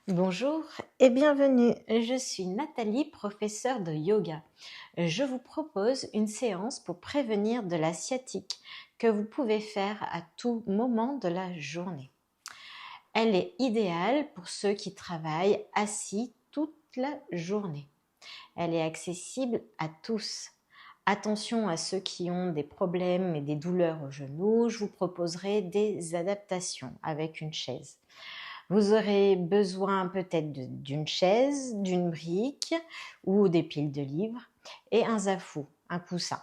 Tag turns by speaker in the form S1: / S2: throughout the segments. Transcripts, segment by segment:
S1: Bonjour et bienvenue, je suis Nathalie, professeure de yoga. Je vous propose une séance pour prévenir de la sciatique que vous pouvez faire à tout moment de la journée. Elle est idéale pour ceux qui travaillent assis toute la journée. Elle est accessible à tous. Attention à ceux qui ont des problèmes et des douleurs au genou, je vous proposerai des adaptations avec une chaise. Vous aurez besoin peut-être d'une chaise, d'une brique ou des piles de livres et un zafou, un coussin.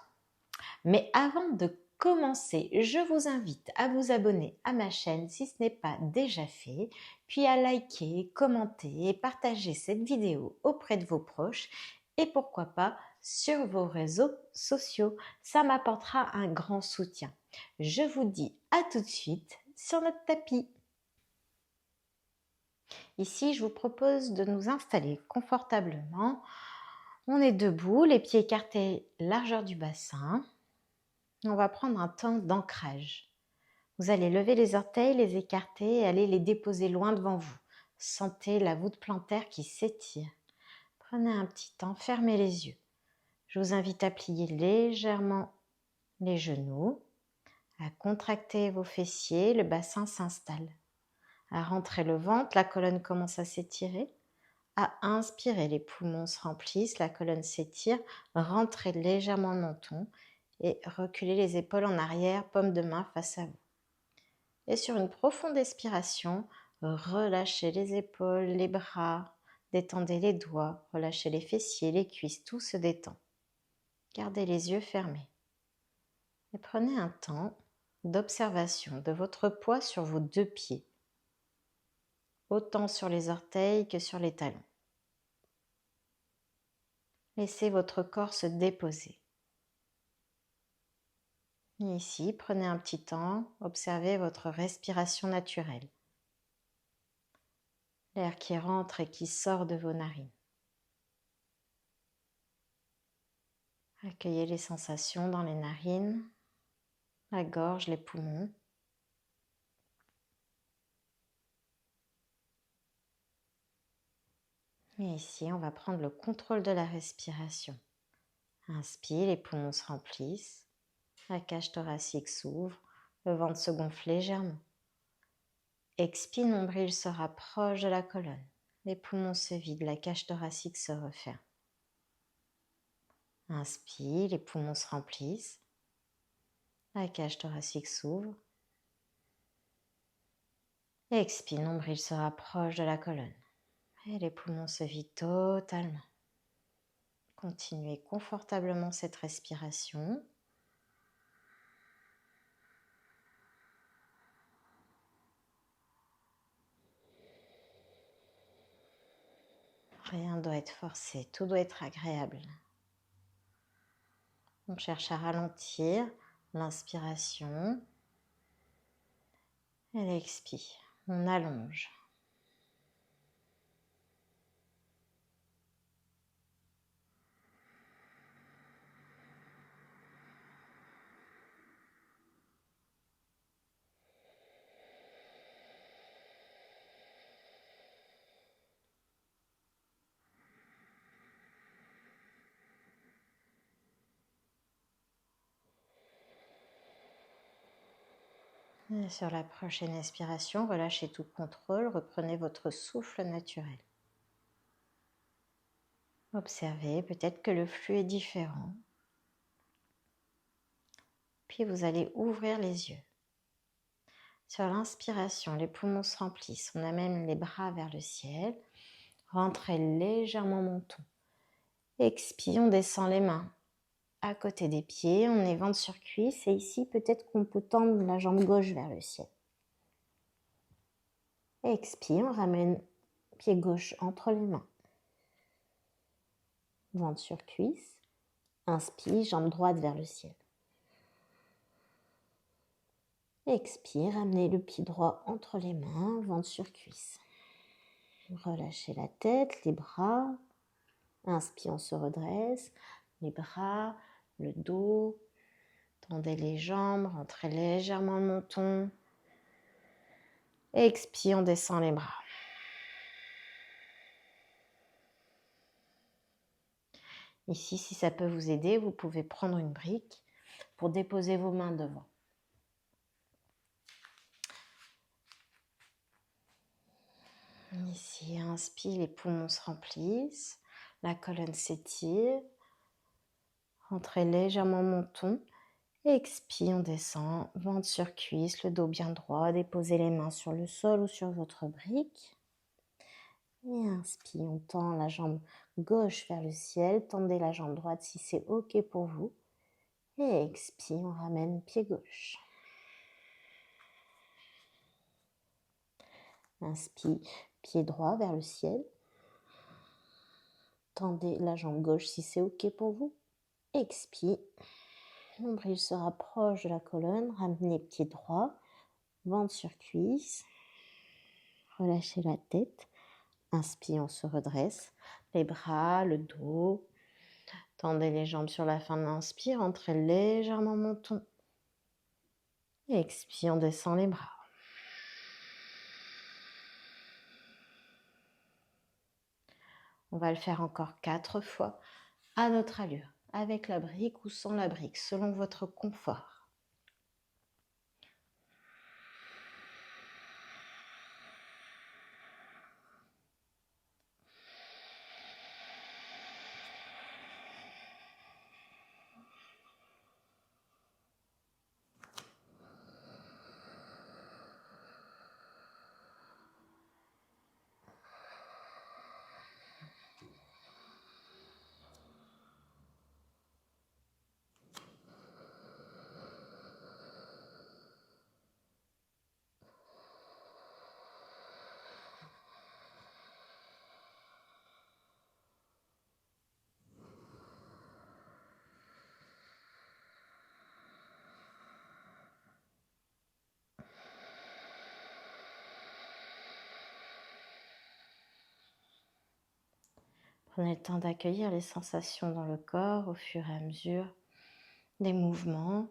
S1: Mais avant de commencer, je vous invite à vous abonner à ma chaîne si ce n'est pas déjà fait, puis à liker, commenter et partager cette vidéo auprès de vos proches et pourquoi pas sur vos réseaux sociaux. Ça m'apportera un grand soutien. Je vous dis à tout de suite sur notre tapis. Ici, je vous propose de nous installer confortablement. On est debout, les pieds écartés, largeur du bassin. On va prendre un temps d'ancrage. Vous allez lever les orteils, les écarter et aller les déposer loin devant vous. Sentez la voûte plantaire qui s'étire. Prenez un petit temps, fermez les yeux. Je vous invite à plier légèrement les genoux, à contracter vos fessiers, le bassin s'installe. À rentrer le ventre, la colonne commence à s'étirer. À inspirer, les poumons se remplissent, la colonne s'étire, rentrez légèrement le menton et reculez les épaules en arrière, paume de main face à vous. Et sur une profonde expiration, relâchez les épaules, les bras, détendez les doigts, relâchez les fessiers, les cuisses, tout se détend. Gardez les yeux fermés. Et prenez un temps d'observation de votre poids sur vos deux pieds, autant sur les orteils que sur les talons. Laissez votre corps se déposer. Et ici, prenez un petit temps, observez votre respiration naturelle. L'air qui rentre et qui sort de vos narines. Accueillez les sensations dans les narines, la gorge, les poumons. Et ici, on va prendre le contrôle de la respiration. Inspire, les poumons se remplissent, la cage thoracique s'ouvre, le ventre se gonfle légèrement. Expire, nombril se rapproche de la colonne. Les poumons se vident, la cage thoracique se referme. Inspire, les poumons se remplissent. La cage thoracique s'ouvre. Expire, nombril se rapproche de la colonne. Et les poumons se vident totalement. Continuez confortablement cette respiration. Rien ne doit être forcé, tout doit être agréable. On cherche à ralentir l'inspiration et l'expire. On allonge. Et sur la prochaine expiration, relâchez tout contrôle, reprenez votre souffle naturel. Observez, peut-être que le flux est différent. Puis vous allez ouvrir les yeux. Sur l'inspiration, les poumons se remplissent. On amène les bras vers le ciel. Rentrez légèrement menton. Expire, on descend les mains à côté des pieds. On est ventre sur cuisse. Et ici, peut-être qu'on peut tendre la jambe gauche vers le ciel. Expire, on ramène pied gauche entre les mains. Ventre sur cuisse. Inspire, jambe droite vers le ciel. Expire, amenez le pied droit entre les mains, ventre sur cuisse. Relâchez la tête, les bras. Inspire, on se redresse. Les bras, le dos. Tendez les jambes, rentrez légèrement le menton. Expire, on descend les bras. Ici, si ça peut vous aider, vous pouvez prendre une brique pour déposer vos mains devant. Ici, inspire, les poumons se remplissent, la colonne s'étire. Rentrez légèrement menton. Expire, on descend, ventre sur cuisse, le dos bien droit. Déposez les mains sur le sol ou sur votre brique. Et inspire, on tend la jambe gauche vers le ciel. Tendez la jambe droite si c'est OK pour vous. Et expire, on ramène pied gauche. Inspire, pied droit vers le ciel. Tendez la jambe gauche si c'est OK pour vous. Expire. Nombril se rapproche de la colonne. Ramenez pied droit. Ventre sur cuisse. Relâchez la tête. Inspire, on se redresse. Les bras, le dos. Tendez les jambes sur la fin de l'inspire. Entrez légèrement menton. Expire, on descend les bras. On va le faire encore 4 fois à notre allure, avec la brique ou sans la brique, selon votre confort. Prenez le temps d'accueillir les sensations dans le corps au fur et à mesure des mouvements.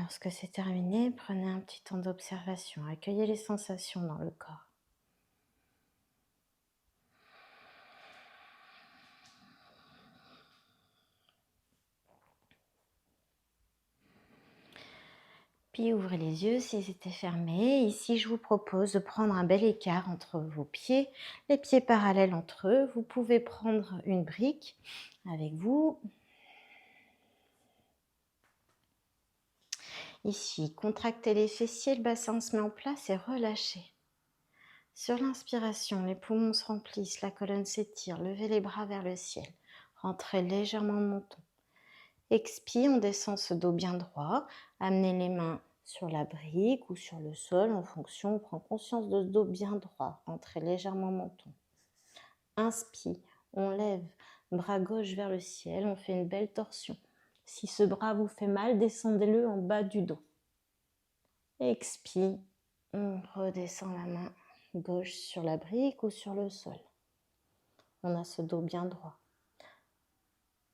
S1: lorsque c'est terminé, prenez un petit temps d'observation. Accueillez les sensations dans le corps. Puis ouvrez les yeux s'ils étaient fermés. Ici, je vous propose de prendre un bel écart entre vos pieds, les pieds parallèles entre eux. Vous pouvez prendre une brique avec vous. Ici, contractez les fessiers, le bassin se met en place et relâchez. Sur l'inspiration, les poumons se remplissent, la colonne s'étire, levez les bras vers le ciel. Rentrez légèrement le menton. Expire, on descend ce dos bien droit. Amenez les mains sur la brique ou sur le sol en fonction. On prend conscience de ce dos bien droit. Rentrez légèrement le menton. Inspire, on lève bras gauche vers le ciel. On fait une belle torsion. Si ce bras vous fait mal, descendez-le en bas du dos. Expire, on redescend la main gauche sur la brique ou sur le sol. On a ce dos bien droit.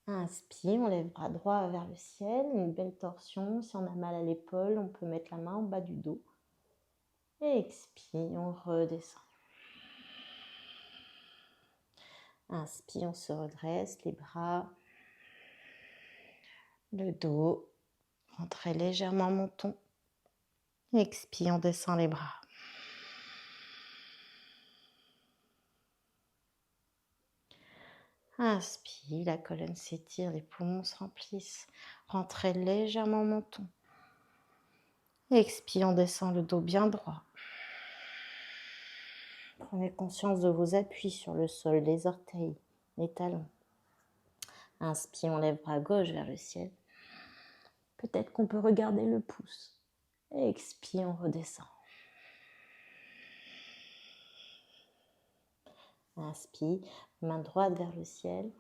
S1: Inspire, on lève bras droit vers le ciel, une belle torsion. Si on a mal à l'épaule, on peut mettre la main en bas du dos. Et expire, on redescend. Inspire, on se redresse, les bras, le dos. Rentrez légèrement le menton. Expire, on descend les bras. Inspire, la colonne s'étire, les poumons se remplissent. Rentrez légèrement le menton. Expire, on descend le dos bien droit. Prenez conscience de vos appuis sur le sol, les orteils, les talons. Inspire, on lève bras gauche vers le ciel. Peut-être qu'on peut regarder le pouce. Expire, on redescend. Inspire, main droite vers le ciel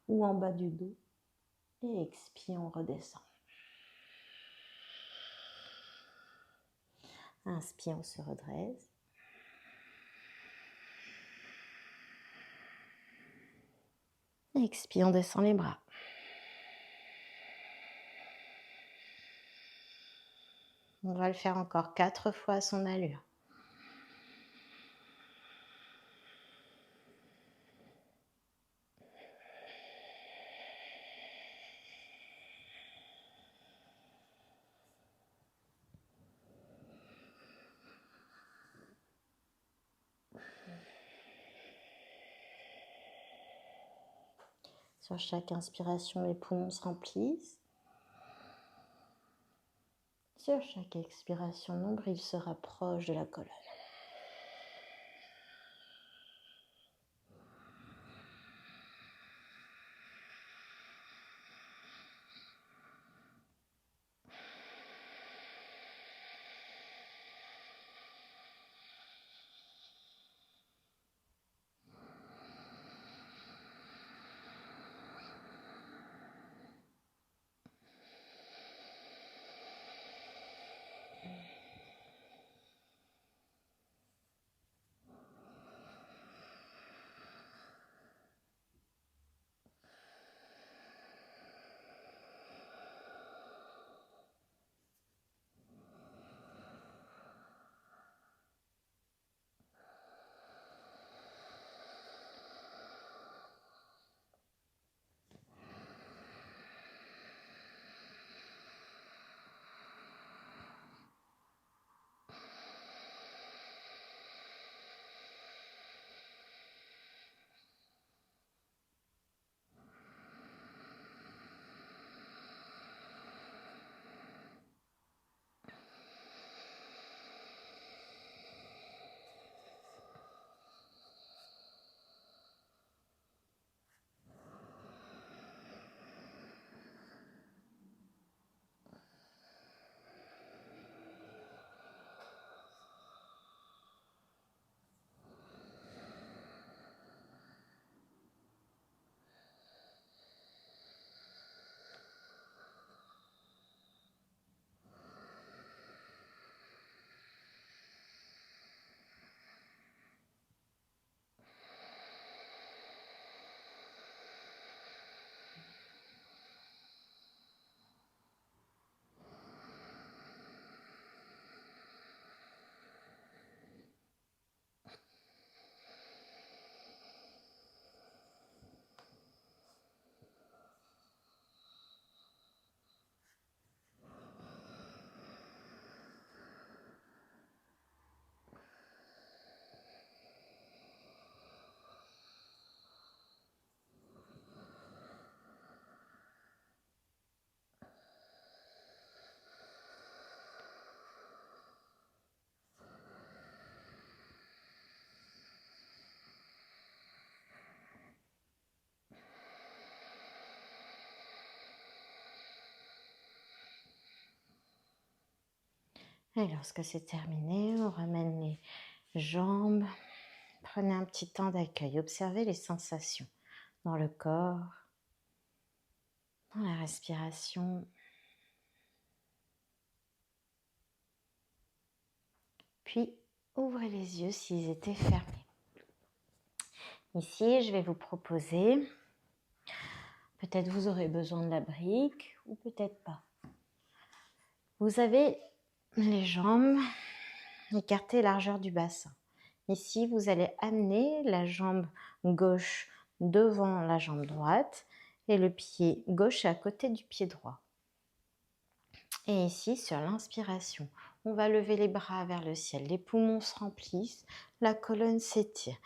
S1: ou en bas du dos. Et expire, on redescend. Inspire, on se redresse. Expire, on descend les bras. On va le faire encore 4 fois à son allure. Sur chaque inspiration, les poumons se remplissent. Sur chaque expiration, le nombril se rapproche de la colonne. Et lorsque c'est terminé, on ramène les jambes. Prenez un petit temps d'accueil. Observez les sensations dans le corps, dans la respiration. Puis, ouvrez les yeux s'ils étaient fermés. Ici, je vais vous proposer, peut-être vous aurez besoin de la brique ou peut-être pas. Vous avez les jambes écartées largeur du bassin. Ici, vous allez amener la jambe gauche devant la jambe droite et le pied gauche à côté du pied droit. Et ici, sur l'inspiration, on va lever les bras vers le ciel, les poumons se remplissent, la colonne s'étire.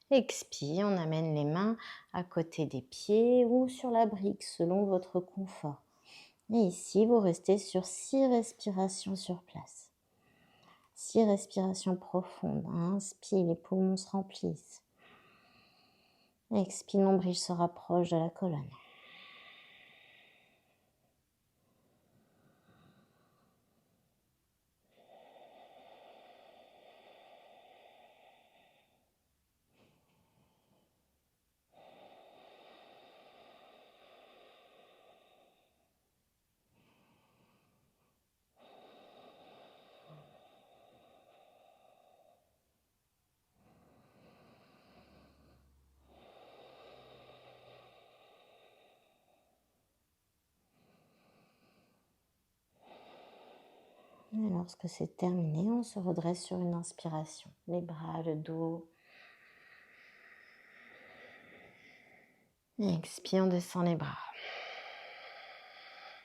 S1: Expire, on amène les mains à côté des pieds ou sur la brique selon votre confort. Et ici, vous restez sur 6 respirations sur place. 6 respirations profondes. Inspire, les poumons se remplissent. Expire, le nombril se rapproche de la colonne. Et lorsque c'est terminé, on se redresse sur une inspiration. Les bras, le dos. Et expire, on descend les bras.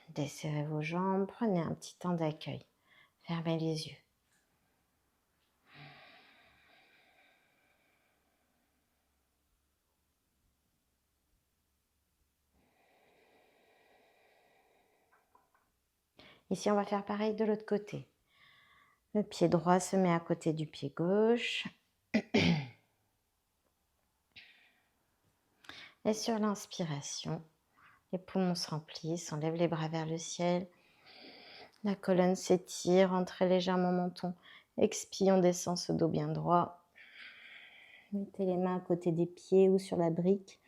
S1: Desserrez vos jambes, prenez un petit temps d'accueil. Fermez les yeux. Ici, on va faire pareil de l'autre côté. Le pied droit se met à côté du pied gauche. Et sur l'inspiration, les poumons se remplissent, on lève les bras vers le ciel. La colonne s'étire, entrez légèrement menton. Expire, on descend ce dos bien droit. Mettez les mains à côté des pieds ou sur la brique.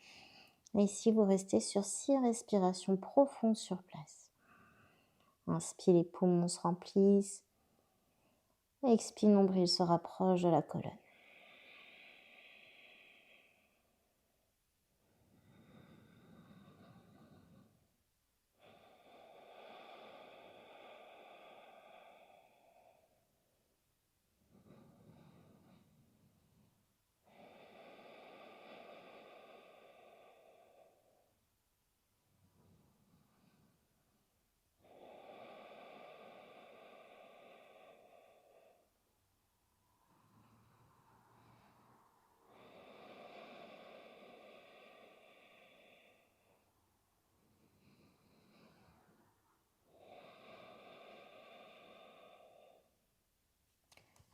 S1: Et ici, vous restez sur 6 respirations profondes sur place. Inspire, les poumons se remplissent. Expire, le nombril se rapproche de la colonne.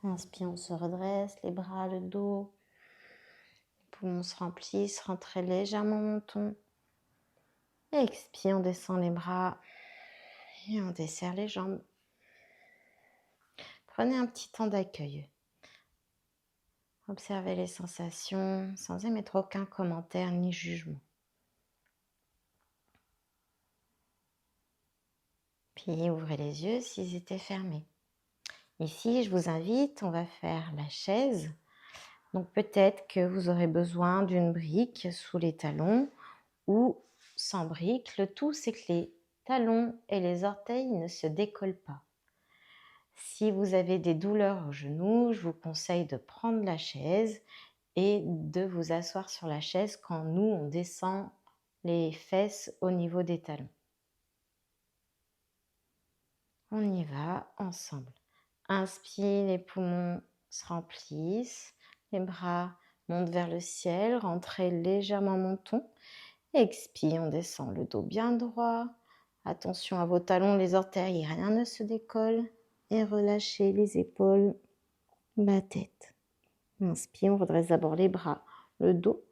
S1: Inspire, on se redresse, les bras, le dos. Les poumons se remplissent, rentrez légèrement menton. Expire, on descend les bras et on desserre les jambes. Prenez un petit temps d'accueil. Observez les sensations sans émettre aucun commentaire ni jugement. Puis ouvrez les yeux s'ils étaient fermés. Ici, je vous invite, on va faire la chaise. Donc peut-être que vous aurez besoin d'une brique sous les talons ou sans brique. Le tout, c'est que les talons et les orteils ne se décollent pas. Si vous avez des douleurs au genou, je vous conseille de prendre la chaise et de vous asseoir sur la chaise quand nous, on descend les fesses au niveau des talons. On y va ensemble. Inspire, les poumons se remplissent, les bras montent vers le ciel, rentrez légèrement menton. Expire, on descend le dos bien droit. Attention à vos talons, les orteils, rien ne se décolle. Et relâchez les épaules, la tête. Inspire, on redresse d'abord les bras, le dos,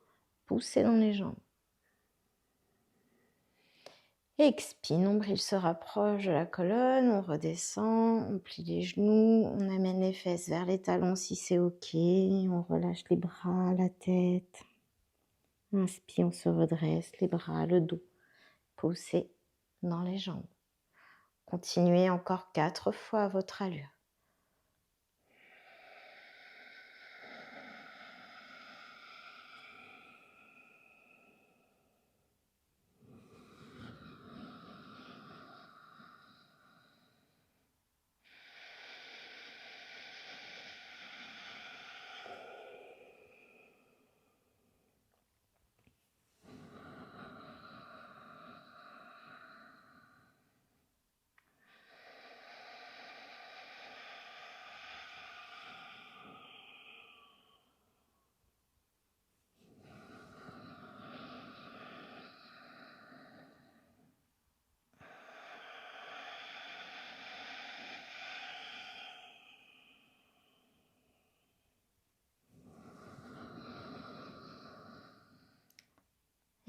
S1: poussez dans les jambes. Expire, nombril se rapproche de la colonne, on redescend, on plie les genoux, on amène les fesses vers les talons si c'est ok, on relâche les bras, la tête. Inspire, on se redresse, les bras, le dos, poussez dans les jambes. Continuez encore 4 fois à votre allure.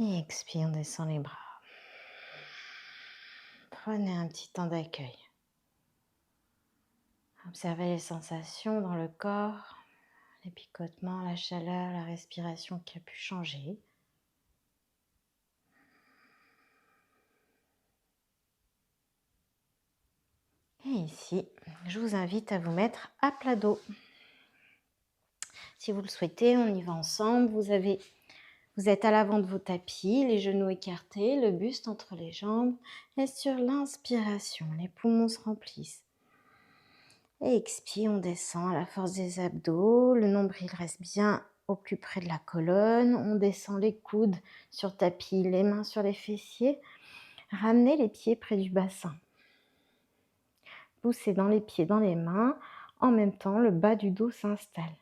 S1: Et expire, on descend les bras. Prenez un petit temps d'accueil. Observez les sensations dans le corps, les picotements, la chaleur, la respiration qui a pu changer. Et ici, je vous invite à vous mettre à plat dos. Si vous le souhaitez, on y va ensemble. Vous êtes à l'avant de vos tapis, les genoux écartés, le buste entre les jambes. Et sur l'inspiration, les poumons se remplissent. Et expire, on descend à la force des abdos. Le nombril reste bien au plus près de la colonne. On descend les coudes sur tapis, les mains sur les fessiers. Ramenez les pieds près du bassin. Poussez dans les pieds, dans les mains. En même temps, le bas du dos s'installe.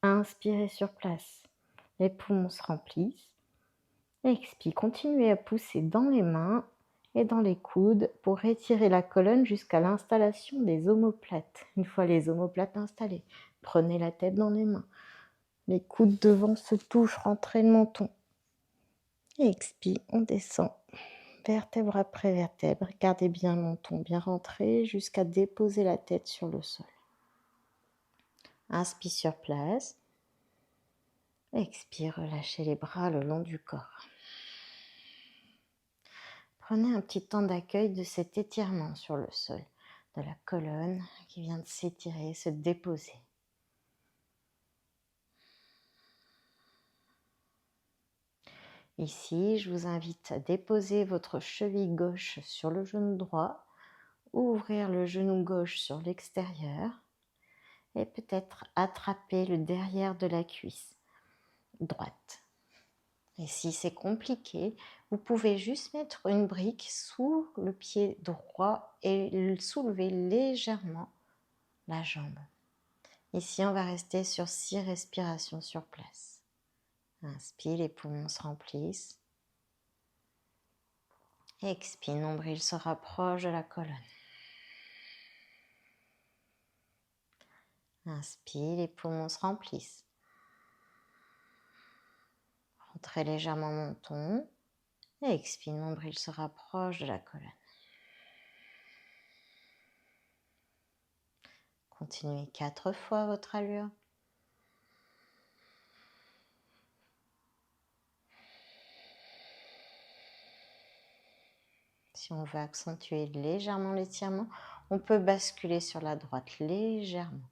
S1: Inspirez sur place. Les poumons se remplissent. Expire, continuez à pousser dans les mains et dans les coudes pour étirer la colonne jusqu'à l'installation des omoplates. Une fois les omoplates installées, prenez la tête dans les mains. Les coudes devant se touchent, rentrez le menton. Et expire, on descend. Vertèbre après vertèbre. Gardez bien le menton bien rentré jusqu'à déposer la tête sur le sol. Inspire sur place. Expire, relâchez les bras le long du corps. Prenez un petit temps d'accueil de cet étirement sur le sol, de la colonne qui vient de s'étirer, se déposer. Ici, je vous invite à déposer votre cheville gauche sur le genou droit, ouvrir le genou gauche sur l'extérieur et peut-être attraper le derrière de la cuisse droite. Et si c'est compliqué, vous pouvez juste mettre une brique sous le pied droit et soulever légèrement la jambe. Ici, on va rester sur 6 respirations sur place. Inspire, les poumons se remplissent. Expire, nombril se rapproche de la colonne. Inspire, les poumons se remplissent. Rentrez légèrement menton. Expire, nombril se rapproche de la colonne. Continuez 4 fois votre allure. Si on veut accentuer légèrement l'étirement, on peut basculer sur la droite légèrement.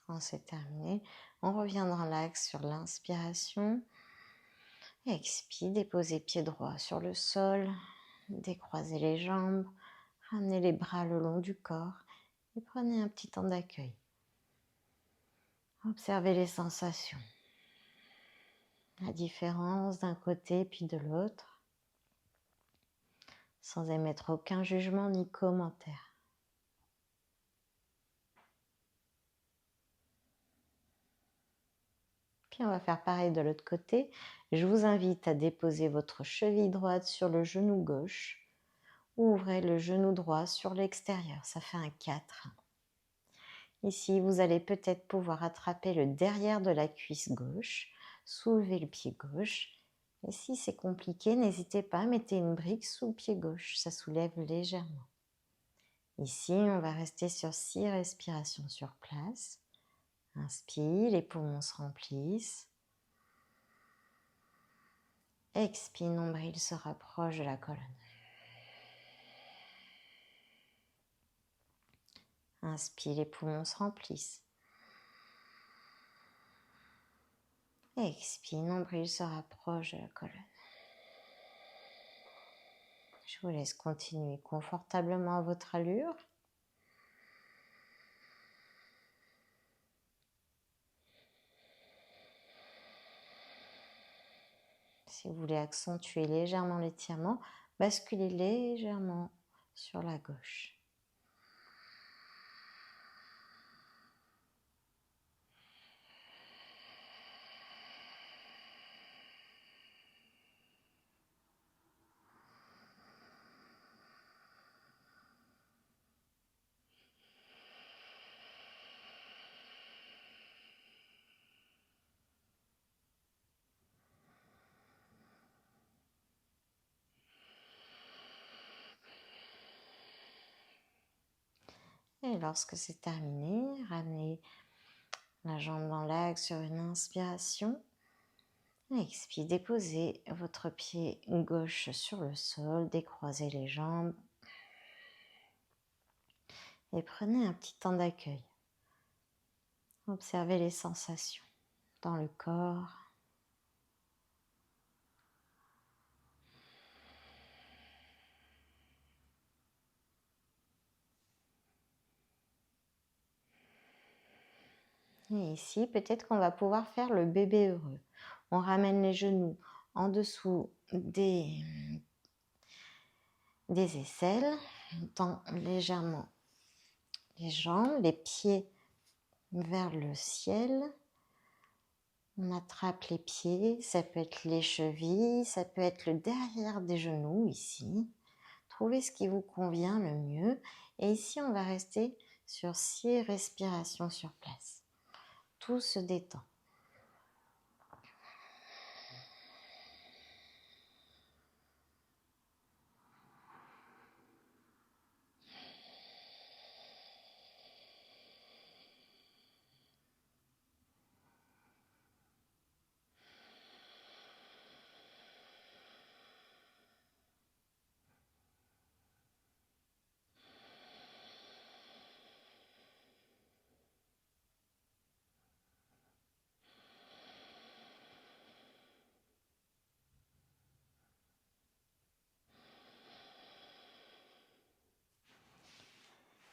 S1: Quand c'est terminé, on revient dans l'axe sur l'inspiration. Expire, déposez pied droit sur le sol, décroisez les jambes, ramenez les bras le long du corps et prenez un petit temps d'accueil. Observez les sensations, la différence d'un côté puis de l'autre, sans émettre aucun jugement ni commentaire. Puis on va faire pareil de l'autre côté. Je vous invite à déposer votre cheville droite sur le genou gauche. Ouvrez le genou droit sur l'extérieur, ça fait un 4. Ici, vous allez peut-être pouvoir attraper le derrière de la cuisse gauche, soulever le pied gauche. Et si c'est compliqué, n'hésitez pas, mettez une brique sous le pied gauche, ça soulève légèrement. Ici, on va rester sur 6 respirations sur place. Inspire, les poumons se remplissent. Expire, nombril se rapproche de la colonne. Inspire, les poumons se remplissent. Expire, nombril se rapproche de la colonne. Je vous laisse continuer confortablement à votre allure. Si vous voulez accentuer légèrement l'étirement, basculez légèrement sur la gauche. Et lorsque c'est terminé, ramenez la jambe dans l'axe sur une inspiration. Expire, déposez votre pied gauche sur le sol, décroisez les jambes et prenez un petit temps d'accueil. Observez les sensations dans le corps. Et ici, peut-être qu'on va pouvoir faire le bébé heureux. On ramène les genoux en dessous des aisselles. On tend légèrement les jambes, les pieds vers le ciel. On attrape les pieds, ça peut être les chevilles, ça peut être le derrière des genoux ici. Trouvez ce qui vous convient le mieux. Et ici, on va rester sur 6 respirations sur place. Tout se détend.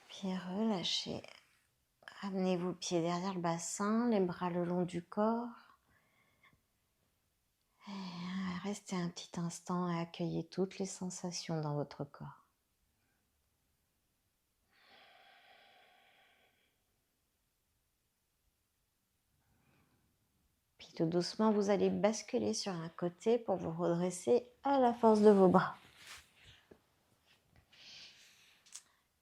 S1: Puis relâchez. Ramenez vos pieds derrière le bassin, les bras le long du corps. Et restez un petit instant et accueillez toutes les sensations dans votre corps. Puis tout doucement, vous allez basculer sur un côté pour vous redresser à la force de vos bras.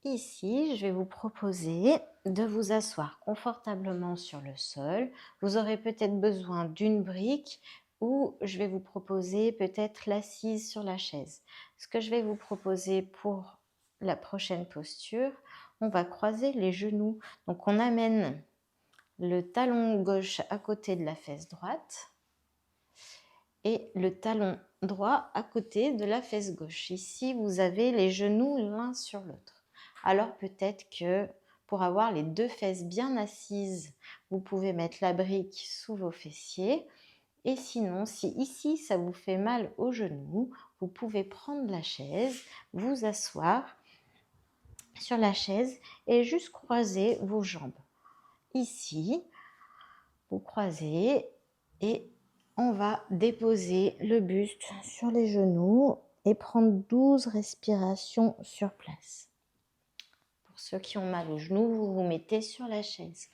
S1: Ici, je vais vous proposer de vous asseoir confortablement sur le sol. Vous aurez peut-être besoin d'une brique ou je vais vous proposer peut-être l'assise sur la chaise. Ce que je vais vous proposer pour la prochaine posture, on va croiser les genoux. Donc on amène le talon gauche à côté de la fesse droite et le talon droit à côté de la fesse gauche. Ici, vous avez les genoux l'un sur l'autre. Alors peut-être que pour avoir les 2 fesses bien assises, vous pouvez mettre la brique sous vos fessiers. Et sinon, si ici ça vous fait mal aux genoux, vous pouvez prendre la chaise, vous asseoir sur la chaise et juste croiser vos jambes. Ici, vous croisez et on va déposer le buste sur les genoux et prendre 12 respirations sur place. Pour ceux qui ont mal aux genoux, vous vous mettez sur la chaise.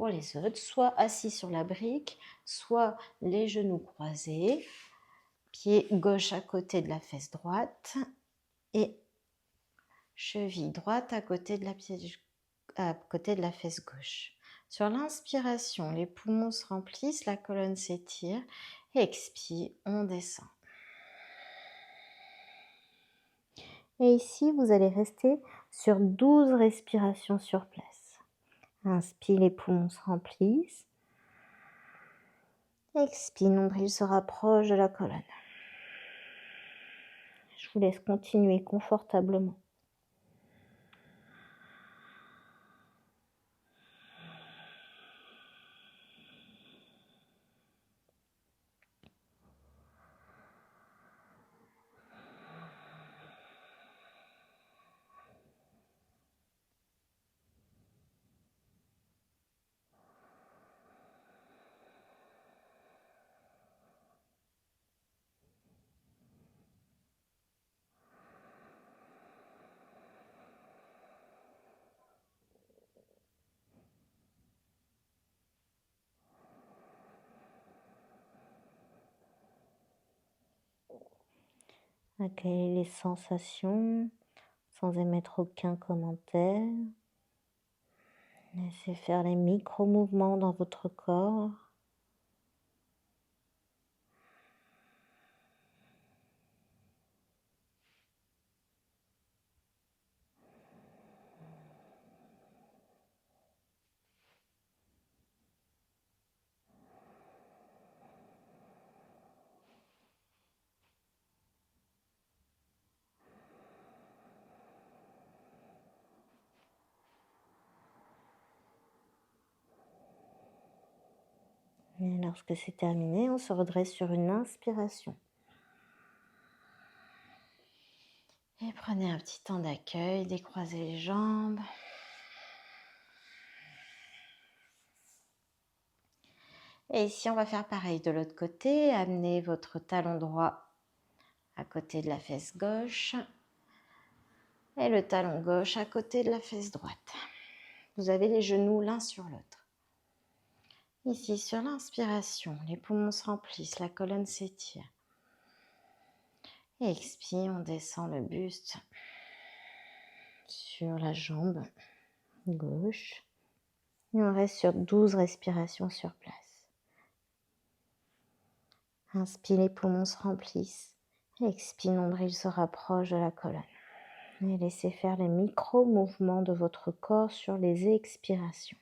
S1: pour les autres, soit assis sur la brique, soit les genoux croisés, pied gauche à côté de la fesse droite et cheville droite à côté de la fesse gauche. Sur l'inspiration, les poumons se remplissent, la colonne s'étire. Expire, on descend. Et ici, vous allez rester sur 12 respirations sur place. Inspire, les poumons se remplissent. Expire, nombril se rapproche de la colonne. Je vous laisse continuer confortablement. Accueillez les sensations sans émettre aucun commentaire. Laissez faire les micro-mouvements dans votre corps. Et lorsque c'est terminé, on se redresse sur une inspiration. Et prenez un petit temps d'accueil, décroisez les jambes. Et ici, on va faire pareil de l'autre côté. Amenez votre talon droit à côté de la fesse gauche et le talon gauche à côté de la fesse droite. Vous avez les genoux l'un sur l'autre. Ici, sur l'inspiration, les poumons se remplissent, la colonne s'étire. Et expire, on descend le buste sur la jambe gauche. Et on reste sur 12 respirations sur place. Inspire, les poumons se remplissent. Expire, nombril se rapproche de la colonne. Et laissez faire les micro-mouvements de votre corps sur les expirations.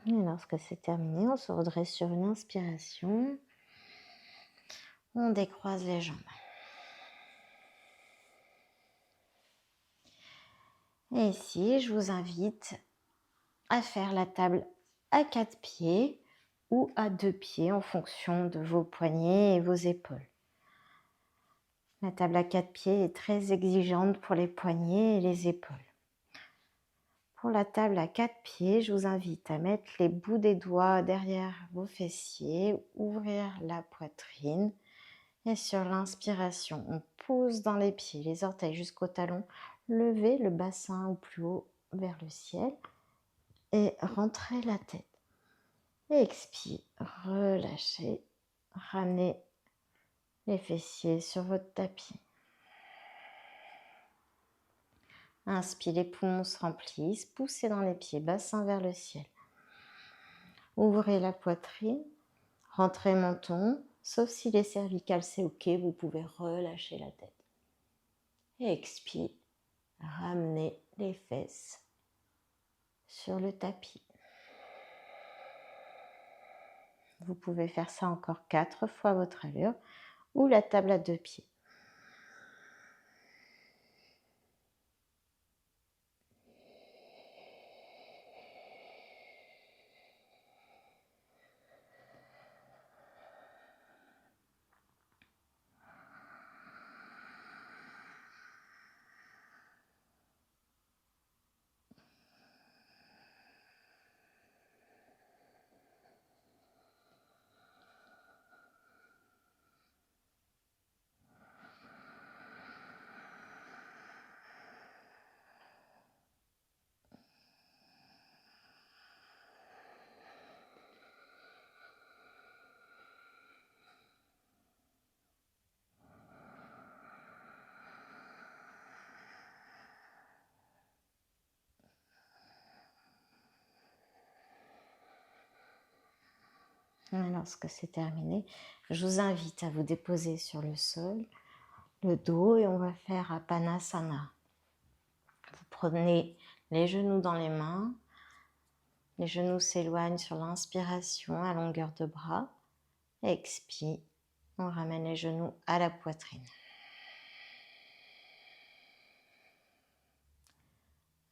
S1: Et lorsque c'est terminé, on se redresse sur une inspiration. On décroise les jambes. Et ici, je vous invite à faire la table à 4 pieds ou à 2 pieds en fonction de vos poignets et vos épaules. La table à 4 pieds est très exigeante pour les poignets et les épaules. Pour la table à 4 pieds, je vous invite à mettre les bouts des doigts derrière vos fessiers, ouvrir la poitrine et sur l'inspiration, on pousse dans les pieds, les orteils jusqu'au talon, levez le bassin au plus haut vers le ciel et rentrez la tête. Expire, relâchez, ramenez les fessiers sur votre tapis. Inspire, les poumons se remplissent, poussez dans les pieds, bassin vers le ciel. Ouvrez la poitrine, rentrez menton, sauf si les cervicales c'est ok, vous pouvez relâcher la tête. Et expire, ramenez les fesses sur le tapis. Vous pouvez faire ça encore 4 fois à votre allure ou la table à 2 pieds. Et lorsque c'est terminé, je vous invite à vous déposer sur le sol, le dos, et on va faire Apanasana. Vous prenez les genoux dans les mains, les genoux s'éloignent sur l'inspiration à longueur de bras. Expire, on ramène les genoux à la poitrine.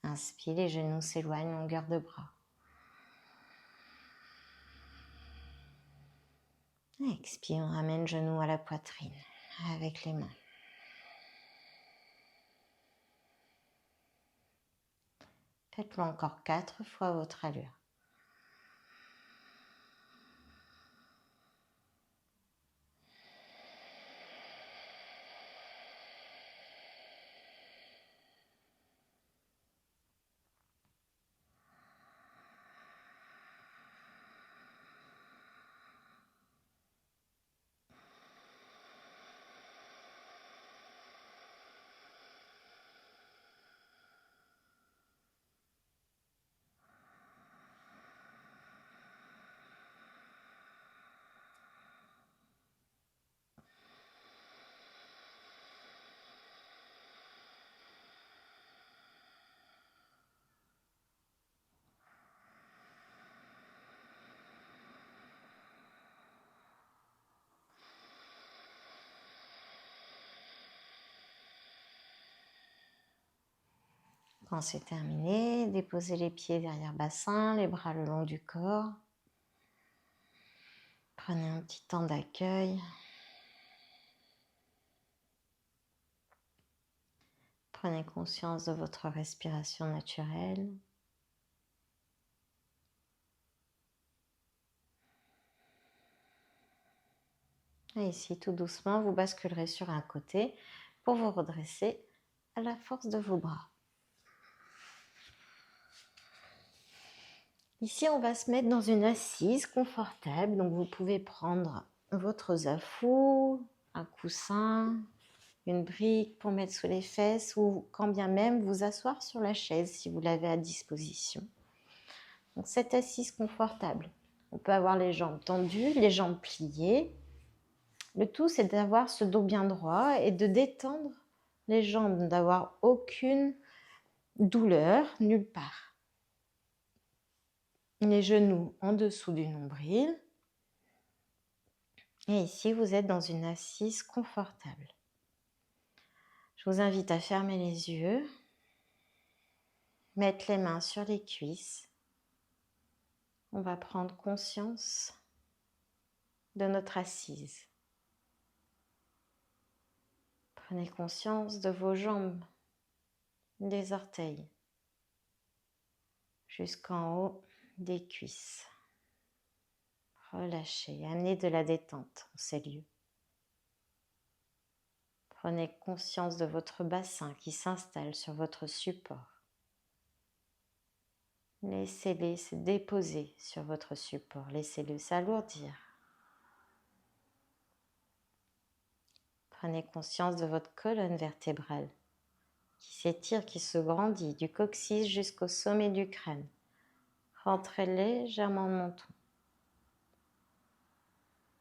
S1: Inspire, les genoux s'éloignent, longueur de bras. Expire, on ramène genoux à la poitrine avec les mains. Faites-le encore 4 fois à votre allure. Quand c'est terminé, déposez les pieds derrière bassin, les bras le long du corps. Prenez un petit temps d'accueil. Prenez conscience de votre respiration naturelle. Et ici, tout doucement, vous basculerez sur un côté pour vous redresser à la force de vos bras. Ici, on va se mettre dans une assise confortable. Donc, vous pouvez prendre votre zafou, un coussin, une brique pour mettre sous les fesses ou quand bien même vous asseoir sur la chaise si vous l'avez à disposition. Donc, cette assise confortable. On peut avoir les jambes tendues, les jambes pliées. Le tout, c'est d'avoir ce dos bien droit et de détendre les jambes, d'avoir aucune douleur nulle part. Les genoux en dessous du nombril. Et ici, vous êtes dans une assise confortable. Je vous invite à fermer les yeux, mettre les mains sur les cuisses. On va prendre conscience de notre assise. Prenez conscience de vos jambes, des orteils, jusqu'en haut des cuisses. Relâchez, amenez de la détente en ces lieux. Prenez conscience de votre bassin qui s'installe sur votre support. Laissez-les se déposer sur votre support. Laissez-le s'alourdir. Prenez conscience de votre colonne vertébrale qui s'étire, qui se grandit du coccyx jusqu'au sommet du crâne. Rentrez légèrement le menton.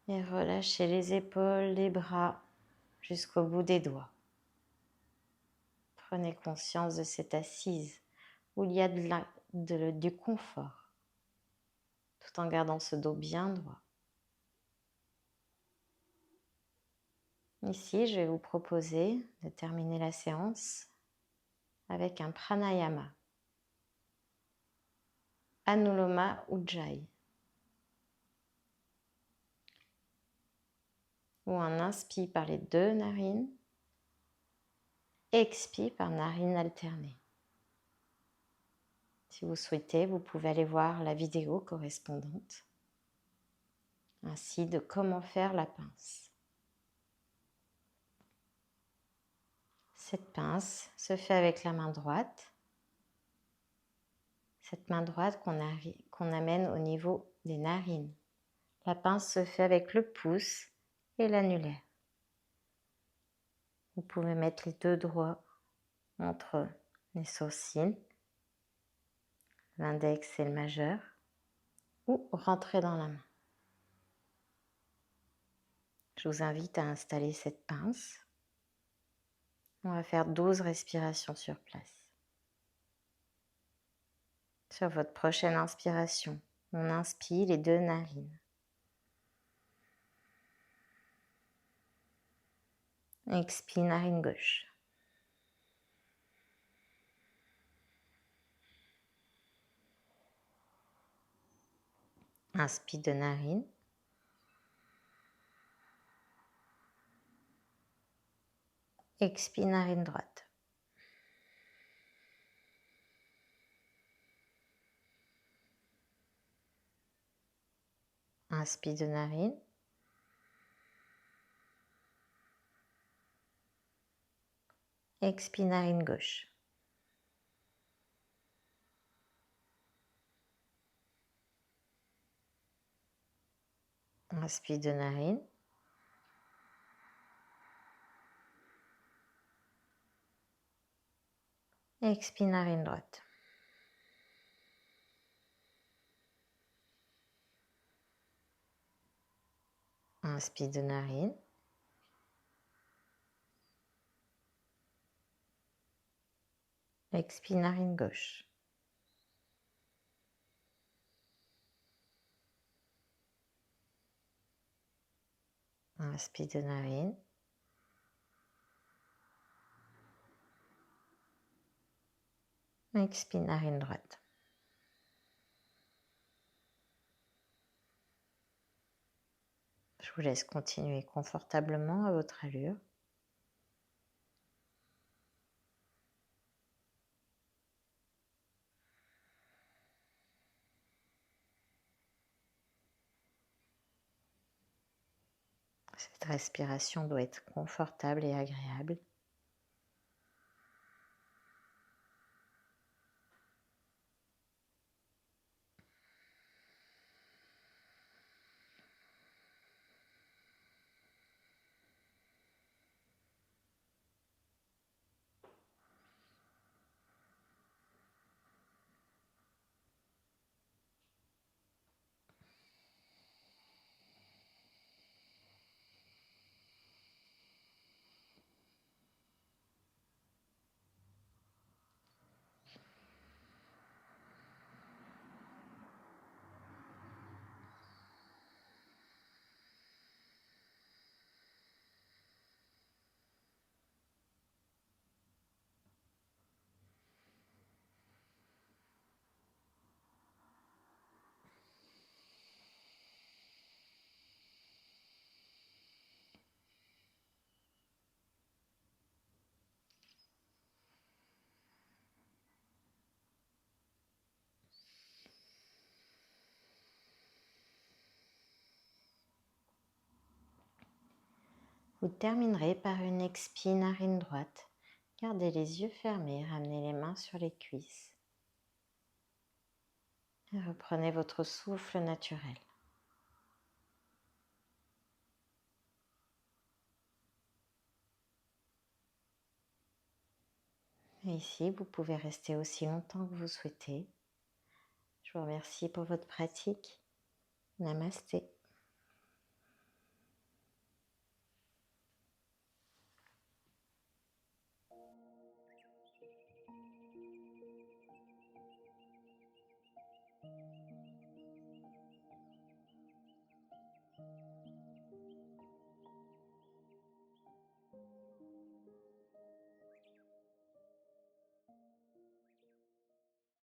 S1: Et relâchez les épaules, les bras jusqu'au bout des doigts. Prenez conscience de cette assise où il y a du confort, tout en gardant ce dos bien droit. Ici, je vais vous proposer de terminer la séance avec un pranayama, Anuloma Ujjayi, où on inspire par les deux narines, expire par narine alternée. Si vous souhaitez, vous pouvez aller voir la vidéo correspondante, ainsi de comment faire la pince. Cette pince se fait avec la main droite. Cette main droite qu'on amène au niveau des narines. La pince se fait avec le pouce et l'annulaire. Vous pouvez mettre les deux doigts entre les sourcils, l'index et le majeur, ou rentrer dans la main. Je vous invite à installer cette pince. On va faire 12 respirations sur place. Sur votre prochaine inspiration, on inspire les deux narines. Expire narine gauche. Inspire de narine. Expire narine droite. Inspire de narine. Expire narine gauche. Inspire de narine. Expire narine droite. Inspire de narine. Expire narine gauche. Inspire de narine. Expire narine droite. Je vous laisse continuer confortablement à votre allure. Cette respiration doit être confortable et agréable. Vous terminerez par une expire narine droite. Gardez les yeux fermés, ramenez les mains sur les cuisses. Et reprenez votre souffle naturel. Et ici, vous pouvez rester aussi longtemps que vous souhaitez. Je vous remercie pour votre pratique. Namasté.